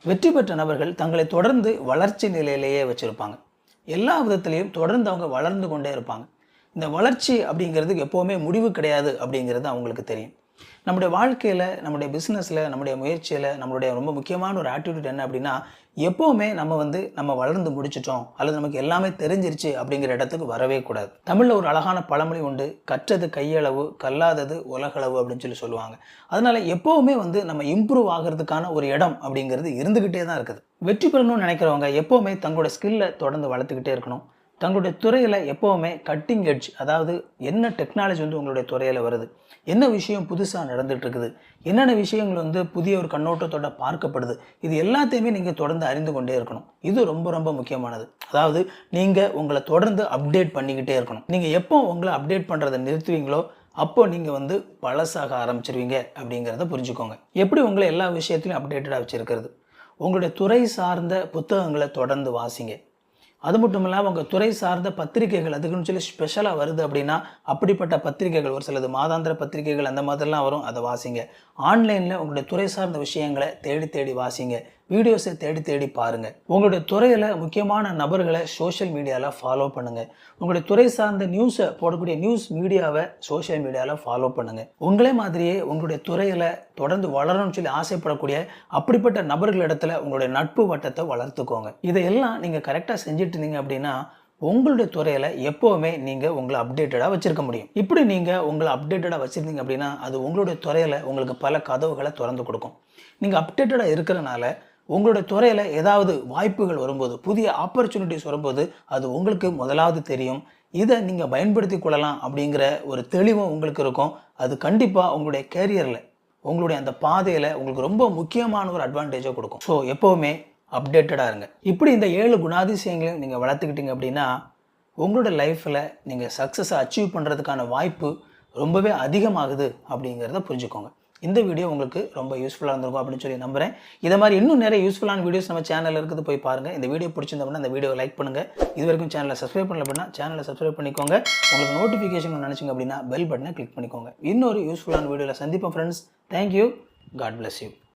வெற்றி பெற்ற நபர்கள் தங்களை தொடர்ந்து வளர்ச்சி நிலையிலேயே வச்சுருப்பாங்க. எல்லா விதத்திலையும் தொடர்ந்து அவங்க வளர்ந்து கொண்டே இருப்பாங்க. இந்த வளர்ச்சி அப்படிங்கிறதுக்கு எப்போவுமே முடிவு கிடையாது அப்படிங்கிறது அவங்களுக்கு தெரியும். நம்முடைய வாழ்க்கையில், நம்முடைய பிஸ்னஸில், நம்முடைய முயற்சியில், நம்மளுடைய ரொம்ப முக்கியமான ஒரு ஆட்டிடியூட் என்ன அப்படின்னா, எப்போவுமே நம்ம வளர்ந்து முடிச்சிட்டோம் அல்லது நமக்கு எல்லாமே தெரிஞ்சிருச்சு அப்படிங்கிற இடத்துக்கு வரவே கூடாது. தமிழில் ஒரு அழகான பழமொழி உண்டு, கற்றது கையளவு, கல்லாதது உலகளவு அப்படின்னு சொல்லுவாங்க. அதனால எப்போவுமே நம்ம இம்ப்ரூவ் ஆகிறதுக்கான ஒரு இடம் அப்படிங்கிறது இருந்துக்கிட்டே தான் இருக்குது. வெற்றி பெறணும்னு நினைக்கிறவங்க எப்போவுமே தங்களோட ஸ்கில்லை தொடர்ந்து வளர்த்துக்கிட்டே இருக்கணும். தங்களுடைய துறையில் எப்போவுமே கட்டிங் எட்ஜ், அதாவது என்ன டெக்னாலஜி உங்களுடைய துறையில் வருது, என்ன விஷயம் புதுசாக நடந்துகிட்டு இருக்குது, என்னென்ன விஷயங்கள் புதிய ஒரு கண்ணோட்டத்தோட பார்க்கப்படுது, இது எல்லாத்தையுமே நீங்கள் தொடர்ந்து அறிந்து கொண்டே இருக்கணும். இது ரொம்ப ரொம்ப முக்கியமானது. அதாவது நீங்கள் உங்களை தொடர்ந்து அப்டேட் பண்ணிக்கிட்டே இருக்கணும். நீங்கள் எப்போ உங்களை அப்டேட் பண்ணுறதை நிறுத்துவீங்களோ அப்போ நீங்கள் பழசாக ஆரம்பிச்சிருவீங்க அப்படிங்கிறத புரிஞ்சுக்கோங்க. எப்படி உங்களை எல்லா விஷயத்திலையும் அப்டேட்டடாக வச்சுருக்கிறது? உங்களுடைய துறை சார்ந்த புத்தகங்களை தொடர்ந்து வாசிங்க. அது மட்டும் இல்லாமல் உங்கள் துறை சார்ந்த பத்திரிகைகள் அதுக்குன்னு ஸ்பெஷலாக வருது அப்படின்னா அப்படிப்பட்ட பத்திரிகைகள், ஒரு சிலது மாதாந்திர பத்திரிகைகள் அந்த மாதிரிலாம் வரும், அதை வாசிங்க. ஆன்லைனில் உங்களுடைய துறை சார்ந்த விஷயங்களை தேடி தேடி வாசிங்க. வீடியோஸை தேடி தேடி பாருங்கள். உங்களுடைய துறையில் முக்கியமான நபர்களை சோஷியல் மீடியாவில் ஃபாலோ பண்ணுங்கள். உங்களுடைய துறை சார்ந்த நியூஸை போடக்கூடிய நியூஸ் மீடியாவை சோஷியல் மீடியாவில் ஃபாலோ பண்ணுங்கள். உங்களே மாதிரியே உங்களுடைய துறையில் தொடர்ந்து வளரணும்னு ஆசைப்படக்கூடிய அப்படிப்பட்ட நபர்களிடத்தில் உங்களுடைய நட்பு வட்டத்தை வளர்த்துக்கோங்க. இதையெல்லாம் நீங்கள் கரெக்டாக செஞ்சுட்டு இருந்தீங்க அப்படின்னா உங்களுடைய துறையில் எப்போவுமே நீங்கள் உங்களை அப்டேட்டடாக வச்சுருக்க முடியும். இப்படி நீங்கள் உங்களை அப்டேட்டடாக வச்சுருந்தீங்க அப்படின்னா அது உங்களுடைய துறையில் உங்களுக்கு பல கதவுகளை திறந்து கொடுக்கும். நீங்கள் அப்டேட்டடாக இருக்கிறனால உங்களுடைய துறையில் ஏதாவது வாய்ப்புகள் வரும்போது, புதிய ஆப்பர்ச்சுனிட்டிஸ் வரும்போது அது உங்களுக்கு முதலாவது தெரியும். இதை நீங்கள் பயன்படுத்தி கொள்ளலாம் அப்படிங்கிற ஒரு தெளிவும் உங்களுக்கு இருக்கும். அது கண்டிப்பாக உங்களுடைய கேரியரில், உங்களுடைய அந்த பாதையில் உங்களுக்கு ரொம்ப முக்கியமான ஒரு அட்வான்டேஜை கொடுக்கும். ஸோ எப்போவுமே அப்டேட்டடாக இருங்க. இப்படி இந்த 7 குணாதிசயங்களையும் நீங்கள் வளர்த்துக்கிட்டீங்க அப்படின்னா உங்களோட லைஃப்பில் நீங்கள் சக்ஸஸை அச்சீவ் பண்ணுறதுக்கான வாய்ப்பு ரொம்பவே அதிகமாகுது அப்படிங்கிறத புரிஞ்சுக்கோங்க. இந்த வீடியோ உங்களுக்கு ரொம்ப யூஸ்ஃபுல்லாக இருந்திருக்கும் அப்படின்னு நம்புகிறேன். இதை மாதிரி இன்னும் நிறைய யூஸ்ஃபுல்லான வீடியோஸ் நம்ம சேனலில் இருக்குது, போய் பாருங்கள். இந்த வீடியோ பிடிச்சிருந்தோம்னா இந்த வீடியோ லைக் பண்ணுங்கள். இது வரைக்கும் சேனலை சப்ஸ்கிரைப் பண்ணல அப்படின்னா சேனலை சப்ஸ்கிரைப் பண்ணிக்கோங்க. உங்களுக்கு நோட்டிஃபிகேஷன் நினச்சிங்க அப்படின்னா பெல் பட்டனை கிளிக் பண்ணிக்கோங்க. இன்னொரு யூஸ்ஃபுல்லான வீடியோவில் சந்திப்போம் friends. Thank you. God bless you.